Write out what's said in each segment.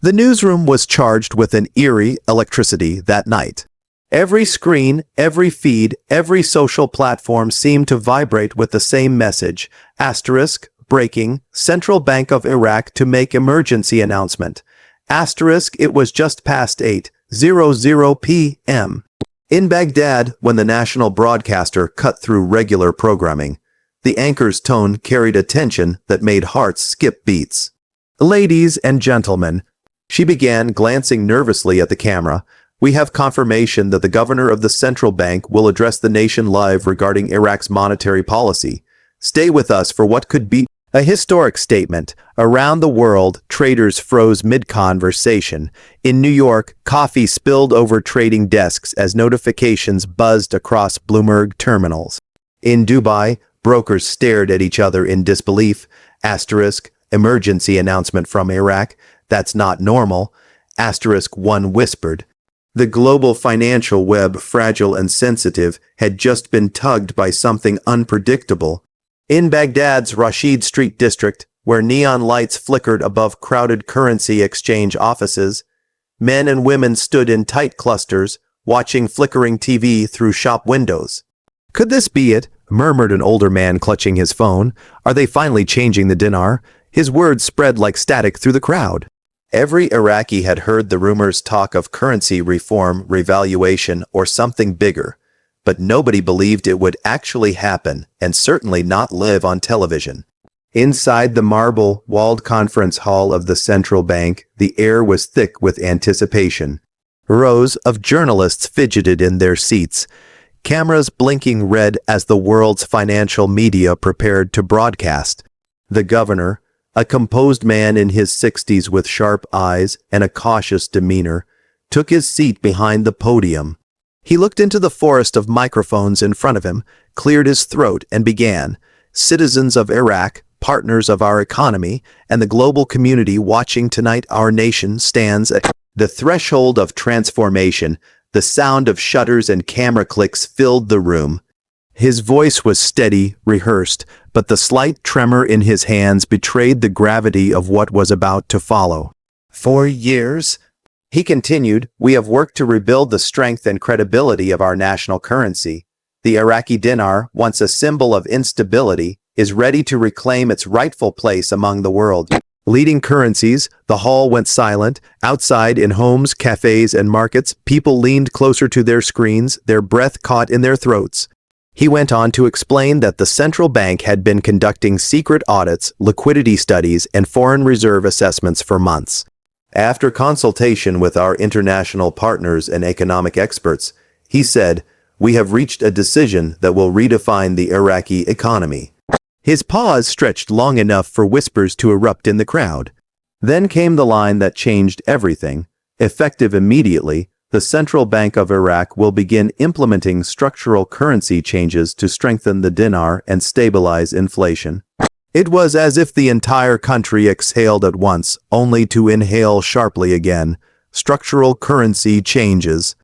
The newsroom was charged with an eerie electricity that night. Every screen, every feed, every social platform seemed to vibrate with the same message. Asterisk, breaking, Central Bank of Iraq to make emergency announcement. Asterisk, it was just past 8:00 p.m. in Baghdad when the national broadcaster cut through regular programming. The anchor's tone carried a tension that made hearts skip beats. "Ladies and gentlemen," she began, glancing nervously at the camera, "we have confirmation that the governor of the central bank will address the nation live regarding Iraq's monetary policy. Stay with us for what could be a historic statement." Around the world, traders froze mid-conversation. In New York, coffee spilled over trading desks as notifications buzzed across Bloomberg terminals. In Dubai, brokers stared at each other in disbelief. Asterisk, emergency announcement from Iraq. That's not normal. Asterisk, one whispered. The global financial web, fragile and sensitive, had just been tugged by something unpredictable. In Baghdad's Rashid Street district, where neon lights flickered above crowded currency exchange offices, men and women stood in tight clusters, watching flickering TV through shop windows. "Could this be it?" murmured an older man clutching his phone. "Are they finally changing the dinar?" His words spread like static through the crowd. Every Iraqi had heard the rumors talk of currency reform, revaluation, or something bigger, but nobody believed it would actually happen, and certainly not live on television. Inside the marble-walled conference hall of the central bank, the air was thick with anticipation. Rows of journalists fidgeted in their seats, cameras blinking red as the world's financial media prepared to broadcast. The governor, a composed man in his 60s with sharp eyes and a cautious demeanor, took his seat behind the podium. He looked into the forest of microphones in front of him, cleared his throat, and began. "Citizens of Iraq, partners of our economy, and the global community watching tonight, our nation stands at the threshold of transformation." The sound of shutters and camera clicks filled the room. His voice was steady, rehearsed, but the slight tremor in his hands betrayed the gravity of what was about to follow. "For years," he continued, "we have worked to rebuild the strength and credibility of our national currency. The Iraqi dinar, once a symbol of instability, is ready to reclaim its rightful place among the world. Leading currencies." The hall went silent. Outside, in homes, cafes, and markets, people leaned closer to their screens, their breath caught in their throats. He went on to explain that the central bank had been conducting secret audits, liquidity studies, and foreign reserve assessments for months. After consultation with our international partners and economic experts, he said, "We have reached a decision that will redefine the Iraqi economy." His pause stretched long enough for whispers to erupt in the crowd. Then came the line that changed everything. Effective immediately, the Central Bank of Iraq will begin implementing structural currency changes to strengthen the dinar and stabilize inflation. It was as if the entire country exhaled at once, only to inhale sharply again. Structural currency changes.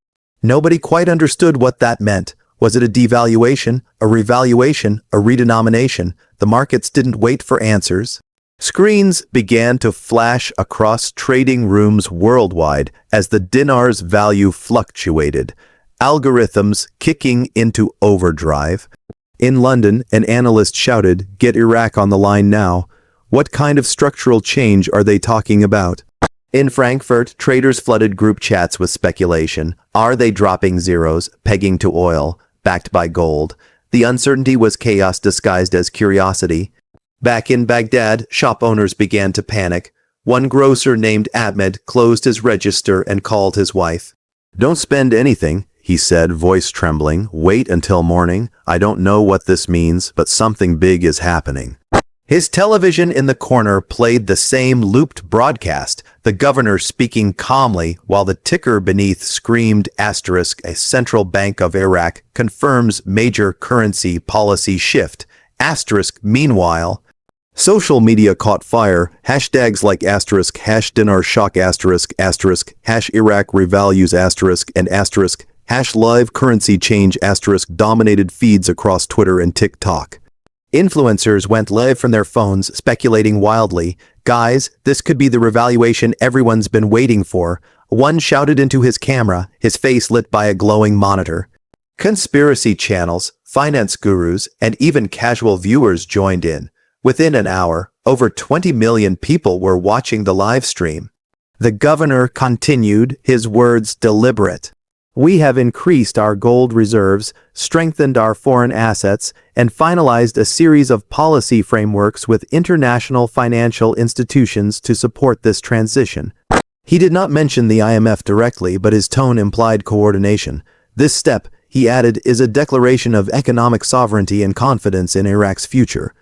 Nobody quite understood what that meant. Was it a devaluation, a revaluation, a redenomination? The markets didn't wait for answers. Screens began to flash across trading rooms worldwide as the dinar's value fluctuated, algorithms kicking into overdrive. In London, an analyst shouted, "Get Iraq on the line now." What kind of structural change are they talking about? In Frankfurt, traders flooded group chats with speculation. Are they dropping zeros, pegging to oil, backed by gold? The uncertainty was chaos disguised as curiosity. Back in Baghdad, shop owners began to panic. One grocer named Ahmed closed his register and called his wife. "Don't spend anything," he said, voice trembling. "Wait until morning. I don't know what this means, but something big is happening." His television in the corner played the same looped broadcast, the governor speaking calmly while the ticker beneath screamed asterisk, "A Central Bank of Iraq confirms major currency policy shift." Asterisk, meanwhile, social media caught fire. Hashtags like asterisk, hash dinar shock asterisk, asterisk, hash Iraq revalues asterisk, and asterisk, hash live currency change asterisk dominated feeds across Twitter and TikTok. Influencers went live from their phones, speculating wildly. "Guys, this could be the revaluation everyone's been waiting for." One shouted into his camera, his face lit by a glowing monitor. Conspiracy channels, finance gurus, and even casual viewers joined in. Within an hour, over 20 million people were watching the live stream. The governor continued, his words deliberate. "We have increased our gold reserves, strengthened our foreign assets, and finalized a series of policy frameworks with international financial institutions to support this transition." He did not mention the IMF directly, but his tone implied coordination. "This step," he added, "is a declaration of economic sovereignty and confidence in Iraq's future."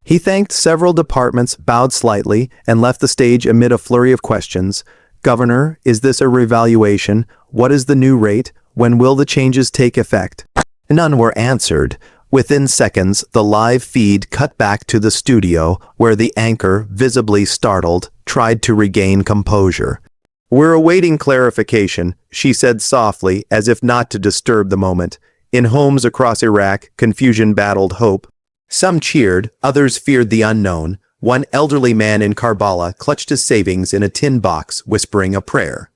He thanked several departments, bowed slightly, and left the stage amid a flurry of questions. "Governor, is this a revaluation? What is the new rate? When will the changes take effect?" None were answered. Within seconds, the live feed cut back to the studio, where the anchor, visibly startled, tried to regain composure. "We're awaiting clarification," she said softly, as if not to disturb the moment. In homes across Iraq, confusion battled hope. Some cheered, others feared the unknown. One elderly man in Karbala clutched his savings in a tin box, whispering a prayer.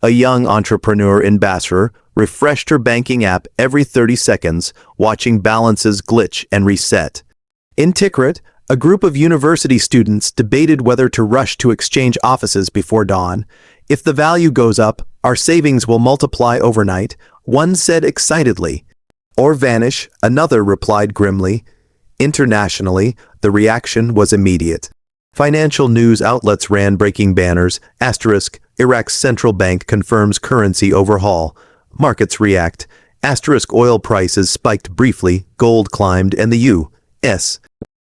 A young entrepreneur in Basra refreshed her banking app every 30 seconds, watching balances glitch and reset. In Tikrit, a group of university students debated whether to rush to exchange offices before dawn. "If the value goes up, our savings will multiply overnight," one said excitedly. "Or vanish," another replied grimly. Internationally, the reaction was immediate. Financial news outlets ran breaking banners, asterisk, "Iraq's Central Bank confirms currency overhaul." Markets react. Asterisk, oil prices spiked briefly, gold climbed, and the U.S.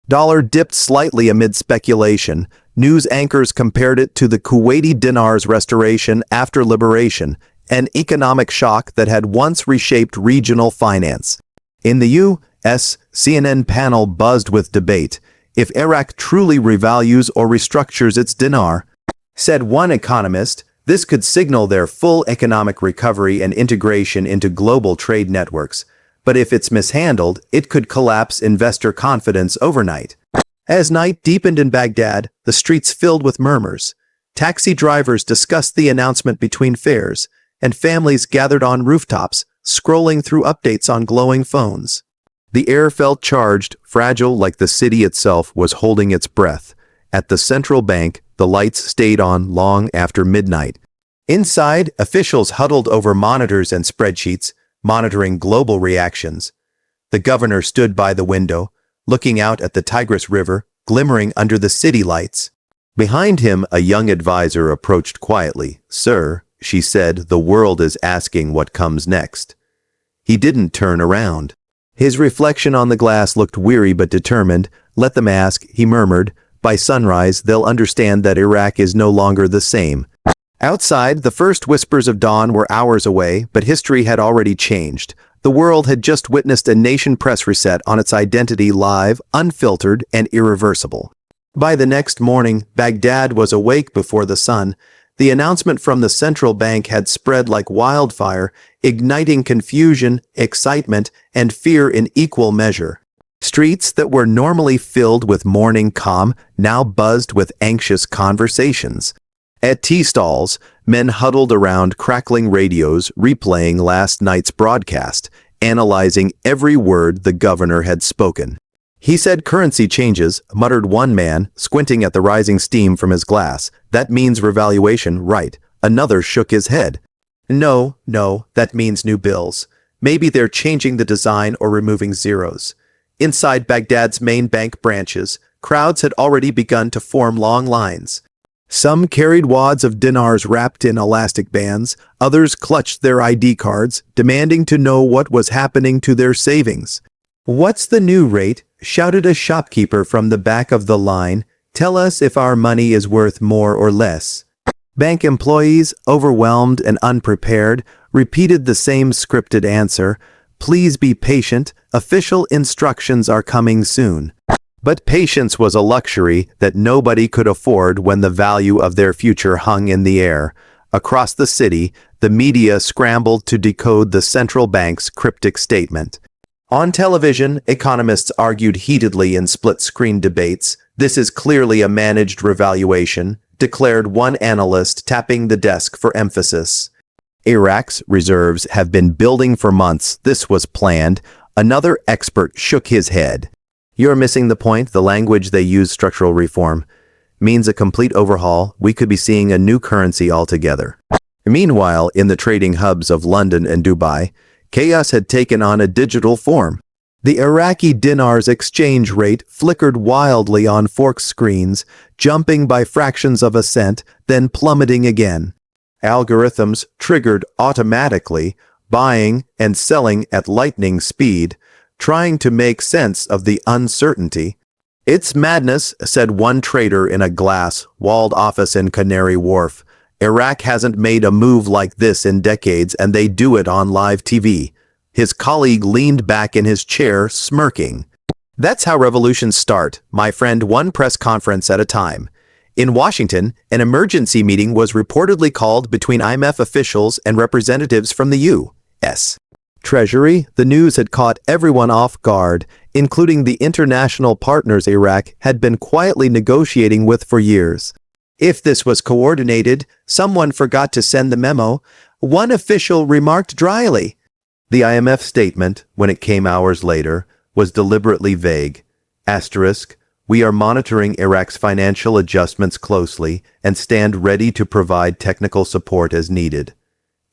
dollar dipped slightly amid speculation. News anchors compared it to the Kuwaiti dinar's restoration after liberation, an economic shock that had once reshaped regional finance. In the U.S., CNN panel buzzed with debate. "If Iraq truly revalues or restructures its dinar," said one economist, "this could signal their full economic recovery and integration into global trade networks. But if it's mishandled, it could collapse investor confidence overnight." As night deepened in Baghdad, the streets filled with murmurs. Taxi drivers discussed the announcement between fares, and families gathered on rooftops, scrolling through updates on glowing phones. The air felt charged, fragile, like the city itself was holding its breath. At the central bank, the lights stayed on long after midnight. Inside, officials huddled over monitors and spreadsheets, monitoring global reactions. The governor stood by the window, looking out at the Tigris River, glimmering under the city lights. Behind him, a young advisor approached quietly. "Sir," she said, "the world is asking what comes next." He didn't turn around. His reflection on the glass looked weary but determined. "Let them ask," he murmured. "By sunrise, they'll understand that Iraq is no longer the same." Outside, the first whispers of dawn were hours away, but history had already changed. The world had just witnessed a nation press reset on its identity, live, unfiltered, and irreversible. By the next morning, Baghdad was awake before the sun. The announcement from the central bank had spread like wildfire, igniting confusion, excitement, and fear in equal measure. Streets that were normally filled with morning calm now buzzed with anxious conversations. At tea stalls, men huddled around crackling radios replaying last night's broadcast, analyzing every word the governor had spoken. "He said currency changes," muttered one man, squinting at the rising steam from his glass. "That means revaluation, right?" Another shook his head. No, that means new bills. Maybe they're changing the design or removing zeros." Inside Baghdad's main bank branches, crowds had already begun to form long lines. Some carried wads of dinars wrapped in elastic bands, others clutched their ID cards, demanding to know what was happening to their savings. "What's the new rate?" shouted a shopkeeper from the back of the line. "Tell us if our money is worth more or less." Bank employees, overwhelmed and unprepared, repeated the same scripted answer. "Please be patient. Official instructions are coming soon." But patience was a luxury that nobody could afford when the value of their future hung in the air. Across the city, the media scrambled to decode the central bank's cryptic statement. On television, economists argued heatedly in split-screen debates. This is clearly a managed revaluation, declared one analyst, tapping the desk for emphasis. Iraq's reserves have been building for months. This was planned. Another expert shook his head. You're missing the point. The language they use, structural reform, means a complete overhaul. We could be seeing a new currency altogether. Meanwhile, in the trading hubs of London and Dubai, chaos had taken on a digital form. The Iraqi Dinar's exchange rate flickered wildly on Forex screens, jumping by fractions of a cent, then plummeting again. Algorithms triggered automatically, buying and selling at lightning speed, trying to make sense of the uncertainty. "It's madness," said one trader in a glass-walled office in Canary Wharf. "Iraq hasn't made a move like this in decades, and they do it on live TV." His colleague leaned back in his chair, smirking. That's how revolutions start, my friend, one press conference at a time. In Washington, an emergency meeting was reportedly called between IMF officials and representatives from the U.S. Treasury. The news had caught everyone off guard, including the international partners Iraq had been quietly negotiating with for years. If this was coordinated, someone forgot to send the memo, one official remarked dryly. The IMF statement, when it came hours later, was deliberately vague. Asterisk, we are monitoring Iraq's financial adjustments closely and stand ready to provide technical support as needed.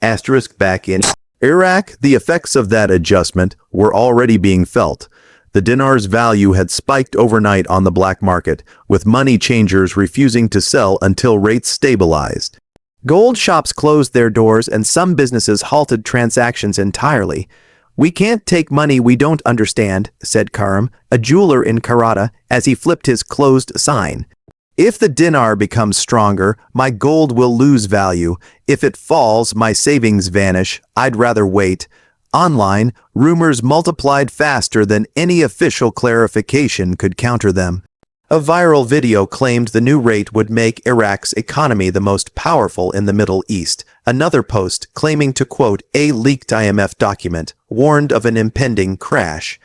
Asterisk, back in Iraq, the effects of that adjustment were already being felt. The dinar's value had spiked overnight on the black market, with money changers refusing to sell until rates stabilized. Gold shops closed their doors and some businesses halted transactions entirely. "We can't take money we don't understand," said Karim, a jeweler in Karata, as he flipped his closed sign. "If the dinar becomes stronger, my gold will lose value. If it falls, my savings vanish. I'd rather wait." Online, rumors multiplied faster than any official clarification could counter them. A viral video claimed the new rate would make Iraq's economy the most powerful in the Middle East. Another post, claiming to quote a leaked IMF document, warned of an impending crash.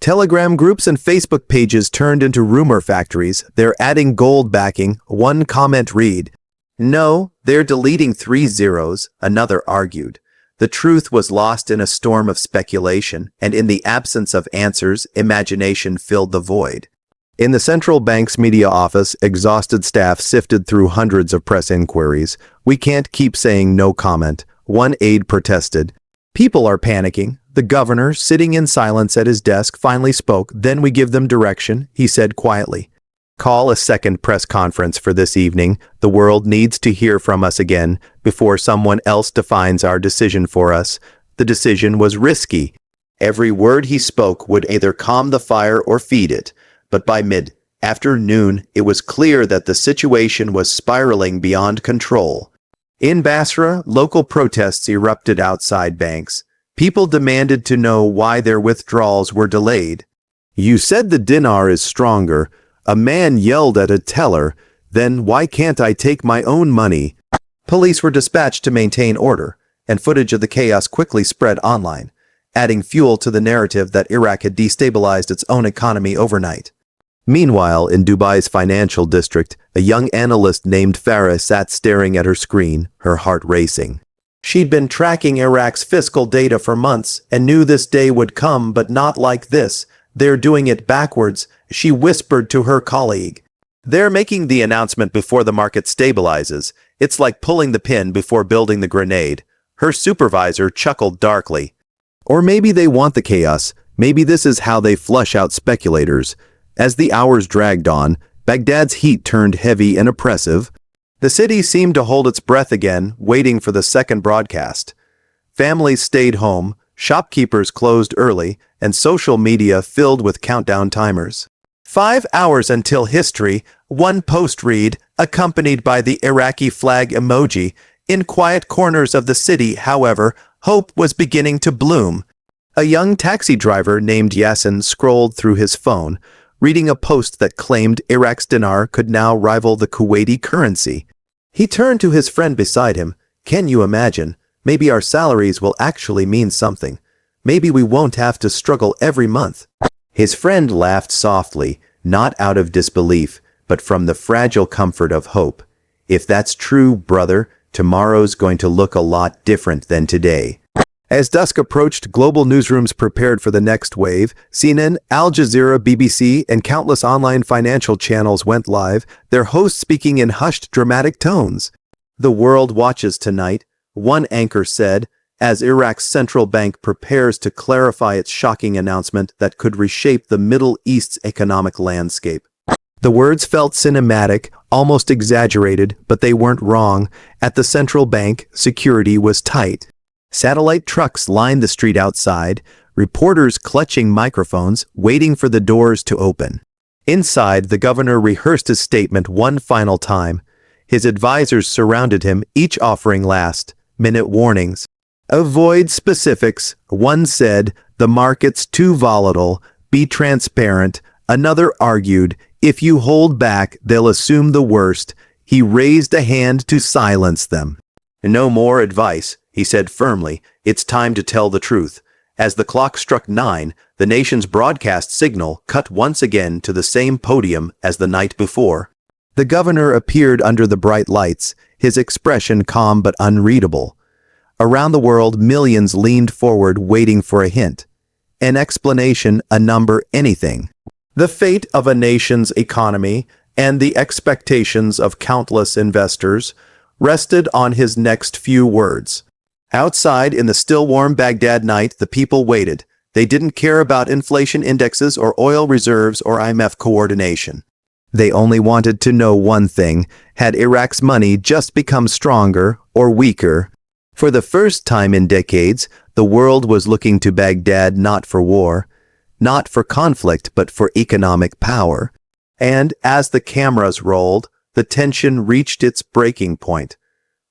Telegram groups and Facebook pages turned into rumor factories. "They're adding gold backing," one comment read. "No, they're deleting 3 zeros," another argued. The truth was lost in a storm of speculation, and in the absence of answers, imagination filled the void. In the central bank's media office, exhausted staff sifted through hundreds of press inquiries. "We can't keep saying no comment," one aide protested. "People are panicking." The governor, sitting in silence at his desk, finally spoke. "Then we give them direction," he said quietly. "Call a second press conference for this evening. The world needs to hear from us again before someone else defines our decision for us." The decision was risky. Every word he spoke would either calm the fire or feed it. But by mid-afternoon, it was clear that the situation was spiraling beyond control. In Basra, local protests erupted outside banks. People demanded to know why their withdrawals were delayed. "You said the dinar is stronger," a man yelled at a teller. "Then why can't I take my own money?" Police were dispatched to maintain order, and footage of the chaos quickly spread online, adding fuel to the narrative that Iraq had destabilized its own economy overnight. Meanwhile, in Dubai's financial district, a young analyst named Farah sat staring at her screen, her heart racing. She'd been tracking Iraq's fiscal data for months and knew this day would come, but not like this. "They're doing it backwards," she whispered to her colleague. "They're making the announcement before the market stabilizes. It's like pulling the pin before building the grenade." Her supervisor chuckled darkly. "Or maybe they want the chaos. Maybe this is how they flush out speculators." As the hours dragged on, Baghdad's heat turned heavy and oppressive. The city seemed to hold its breath again, waiting for the second broadcast. Families stayed home, shopkeepers closed early, and social media filled with countdown timers. 5 hours until history, one post read, accompanied by the Iraqi flag emoji. In quiet corners of the city, however, hope was beginning to bloom. A young taxi driver named Yassin scrolled through his phone, reading a post that claimed Iraq's dinar could now rival the Kuwaiti currency. He turned to his friend beside him. "Can you imagine? Maybe our salaries will actually mean something." Maybe we won't have to struggle every month." His friend laughed softly, not out of disbelief, but from the fragile comfort of hope. "If that's true, brother, tomorrow's going to look a lot different than today." As dusk approached, global newsrooms prepared for the next wave. CNN, Al Jazeera, BBC, and countless online financial channels went live, their hosts speaking in hushed, dramatic tones. "The world watches tonight," one anchor said, as Iraq's central bank prepares to clarify its shocking announcement that could reshape the Middle East's economic landscape. The words felt cinematic, almost exaggerated, but they weren't wrong. At the central bank, security was tight. Satellite trucks lined the street outside, reporters clutching microphones, waiting for the doors to open. Inside, the governor rehearsed his statement one final time. His advisors surrounded him, each offering last-minute warnings. "Avoid specifics," one said. "The market's too volatile. Be transparent." Another argued, "If you hold back, they'll assume the worst." He raised a hand to silence them. "No more advice," he said firmly. "It's time to tell the truth." As the clock struck 9, the nation's broadcast signal cut once again to the same podium as the night before. The governor appeared under the bright lights, his expression calm but unreadable. Around the world, millions leaned forward waiting for a hint. An explanation, a number, anything. The fate of a nation's economy and the expectations of countless investors rested on his next few words. Outside, in the still warm Baghdad night, the people waited. They didn't care about inflation indexes or oil reserves or IMF coordination. They only wanted to know one thing: had Iraq's money just become stronger or weaker? For the first time in decades, the world was looking to Baghdad not for war, not for conflict, but for economic power. And as the cameras rolled, the tension reached its breaking point.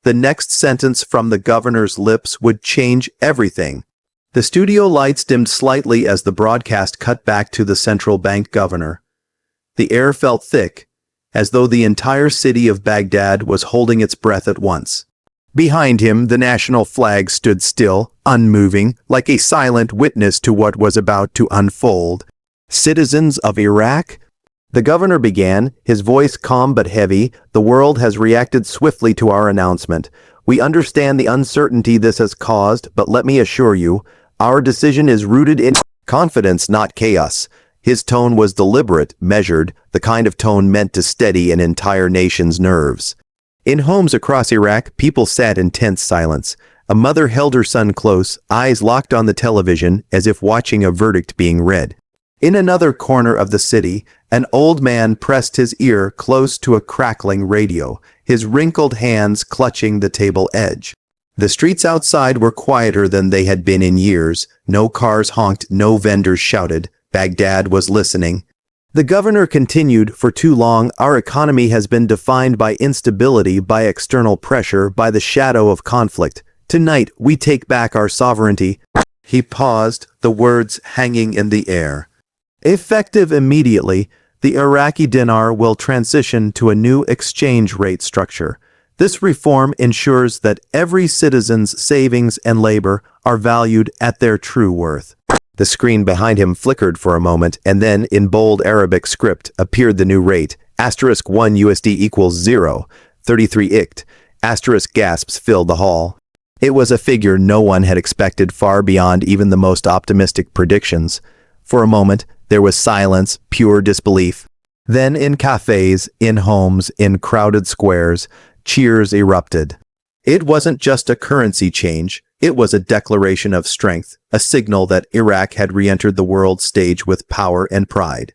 The next sentence from the governor's lips would change everything. The studio lights dimmed slightly as the broadcast cut back to the central bank governor. The air felt thick, as though the entire city of Baghdad was holding its breath at once. Behind him, the national flag stood still, unmoving, like a silent witness to what was about to unfold. "Citizens of Iraq?" The governor began, his voice calm but heavy. "The world has reacted swiftly to our announcement. We understand the uncertainty this has caused, but let me assure you, our decision is rooted in confidence, not chaos." His tone was deliberate, measured, the kind of tone meant to steady an entire nation's nerves. In homes across Iraq, people sat in tense silence. A mother held her son close, eyes locked on the television, as if watching a verdict being read. In another corner of the city, an old man pressed his ear close to a crackling radio, his wrinkled hands clutching the table edge. The streets outside were quieter than they had been in years. No cars honked, no vendors shouted. Baghdad was listening. The governor continued, "For too long, our economy has been defined by instability, by external pressure, by the shadow of conflict. Tonight, we take back our sovereignty." He paused, the words hanging in the air. Effective immediately, the Iraqi dinar will transition to a new exchange rate structure. This reform ensures that every citizen's savings and labor are valued at their true worth. The screen behind him flickered for a moment, and then, in bold Arabic script, appeared the new rate. *1 USD equals 0, 33 IQD. Gasps filled the hall. It was a figure no one had expected, far beyond even the most optimistic predictions. For a moment, there was silence, pure disbelief. Then in cafes, in homes, in crowded squares, cheers erupted. It wasn't just a currency change, it was a declaration of strength, a signal that Iraq had re-entered the world stage with power and pride.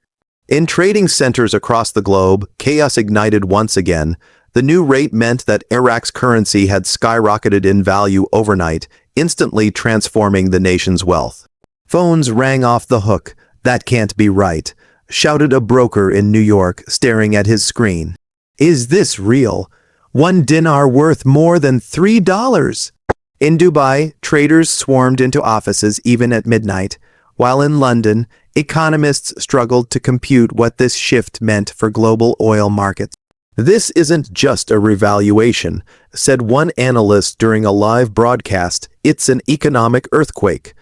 In trading centers across the globe, chaos ignited once again. The new rate meant that Iraq's currency had skyrocketed in value overnight, instantly transforming the nation's wealth. Phones rang off the hook. "That can't be right," shouted a broker in New York, staring at his screen. "Is this real? 1 dinar worth more than $3? In Dubai, traders swarmed into offices even at midnight, while in London, economists struggled to compute what this shift meant for global oil markets. "This isn't just a revaluation," said one analyst during a live broadcast. "It's an economic earthquake."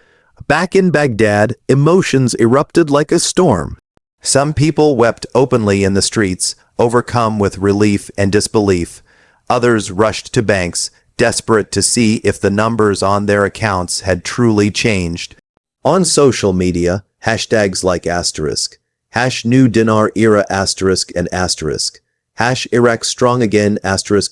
Back in Baghdad, emotions erupted like a storm. Some people wept openly in the streets, overcome with relief and disbelief. Others rushed to banks, desperate to see if the numbers on their accounts had truly changed. On social media, hashtags like #new dinar era and #Iraq strong again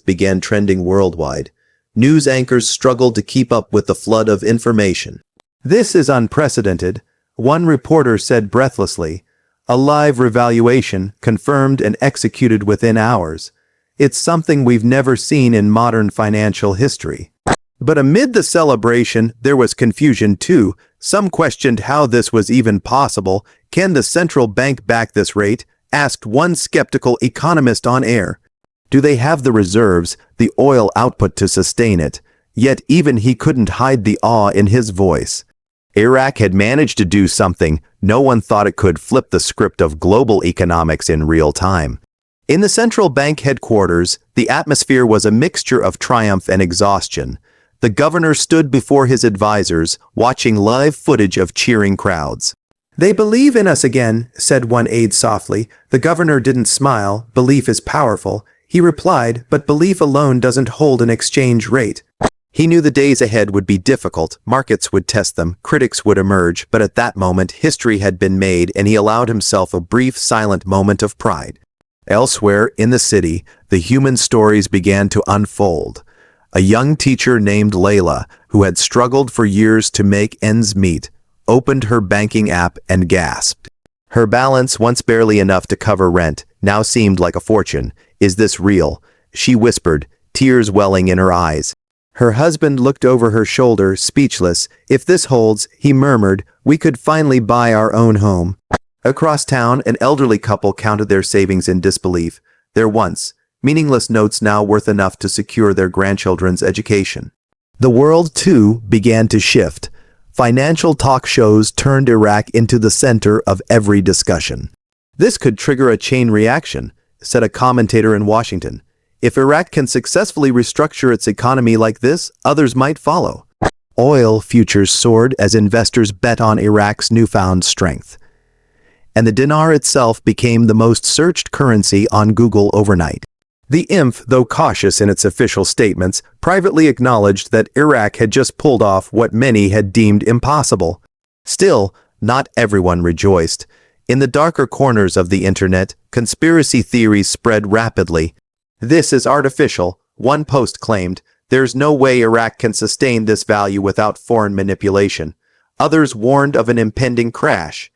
began trending worldwide. News anchors struggled to keep up with the flood of information. "This is unprecedented," one reporter said breathlessly. "A live revaluation, confirmed and executed within hours. It's something we've never seen in modern financial history." But amid the celebration, there was confusion too. Some questioned how this was even possible. "Can the central bank back this rate?" asked one skeptical economist on air. "Do they have the reserves, the oil output to sustain it?" Yet even he couldn't hide the awe in his voice. Iraq had managed to do something no one thought it could: flip the script of global economics in real time. In the central bank headquarters, the atmosphere was a mixture of triumph and exhaustion. The governor stood before his advisors, watching live footage of cheering crowds. "They believe in us again," said one aide softly. The governor didn't smile. "Belief is powerful," he replied, "but belief alone doesn't hold an exchange rate." He knew the days ahead would be difficult. Markets would test them, critics would emerge, but at that moment, history had been made, and he allowed himself a brief, silent moment of pride. Elsewhere in the city, the human stories began to unfold. A young teacher named Layla, who had struggled for years to make ends meet, opened her banking app and gasped. Her balance, once barely enough to cover rent, now seemed like a fortune. "Is this real?" she whispered, tears welling in her eyes. Her husband looked over her shoulder, speechless. "If this holds," he murmured, "we could finally buy our own home." Across town, an elderly couple counted their savings in disbelief. Their once meaningless notes now worth enough to secure their grandchildren's education. The world, too, began to shift. Financial talk shows turned Iraq into the center of every discussion. "This could trigger a chain reaction," said a commentator in Washington. "If Iraq can successfully restructure its economy like this, others might follow." Oil futures soared as investors bet on Iraq's newfound strength. And the dinar itself became the most searched currency on Google overnight. The IMF, though cautious in its official statements, privately acknowledged that Iraq had just pulled off what many had deemed impossible. Still, not everyone rejoiced. In the darker corners of the internet, conspiracy theories spread rapidly. "This is artificial," one post claimed. "There's no way Iraq can sustain this value without foreign manipulation." Others warned of an impending crash.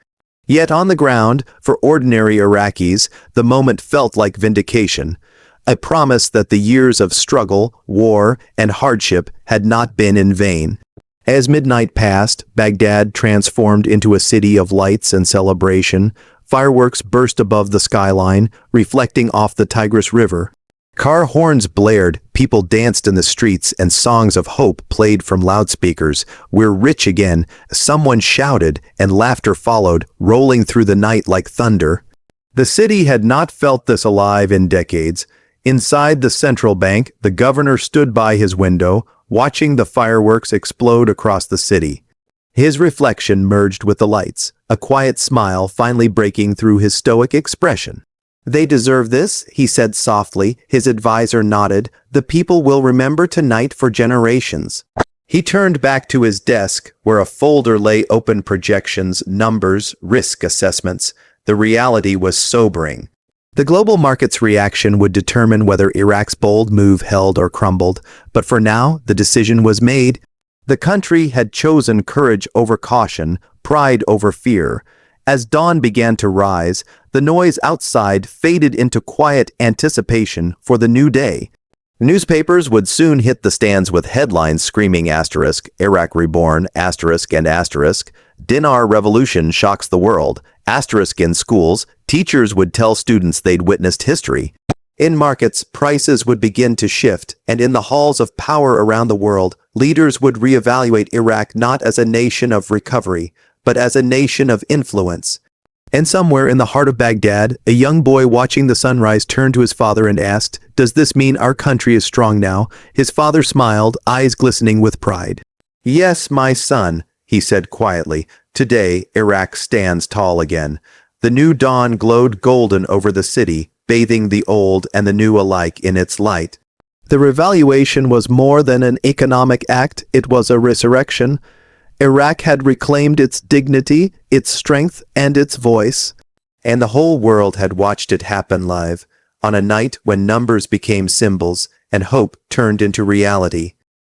Yet on the ground, for ordinary Iraqis, the moment felt like vindication. A promise that the years of struggle, war, and hardship had not been in vain. As midnight passed, Baghdad transformed into a city of lights and celebration. Fireworks burst above the skyline, reflecting off the Tigris River. Car horns blared, people danced in the streets, and songs of hope played from loudspeakers. "We're rich again," someone shouted, and laughter followed, rolling through the night like thunder. The city had not felt this alive in decades. Inside the central bank, the governor stood by his window, watching the fireworks explode across the city. His reflection merged with the lights, a quiet smile finally breaking through his stoic expression. "They deserve this," he said softly. His advisor nodded. "The people will remember tonight for generations." He turned back to his desk, where a folder lay open: projections, numbers, risk assessments. The reality was sobering. The global market's reaction would determine whether Iraq's bold move held or crumbled, but for now, the decision was made. The country had chosen courage over caution, pride over fear. As dawn began to rise, the noise outside faded into quiet anticipation for the new day. Newspapers would soon hit the stands with headlines screaming "Iraq reborn," and "Dinar revolution shocks the world," in schools, teachers would tell students they'd witnessed history. In markets, prices would begin to shift, and in the halls of power around the world, leaders would reevaluate Iraq not as a nation of recovery, but as a nation of influence. And somewhere in the heart of Baghdad, a young boy watching the sunrise turned to his father and asked, "Does this mean our country is strong now?" His father smiled, eyes glistening with pride. "Yes, my son," he he said quietly. Today, Iraq stands tall again. The new dawn glowed golden over the city, bathing the old and the new alike in its light. The revaluation was more than an economic act, it was a resurrection. Iraq had reclaimed its dignity, its strength, and its voice. And the whole world had watched it happen live, on a night when numbers became symbols and hope turned into reality.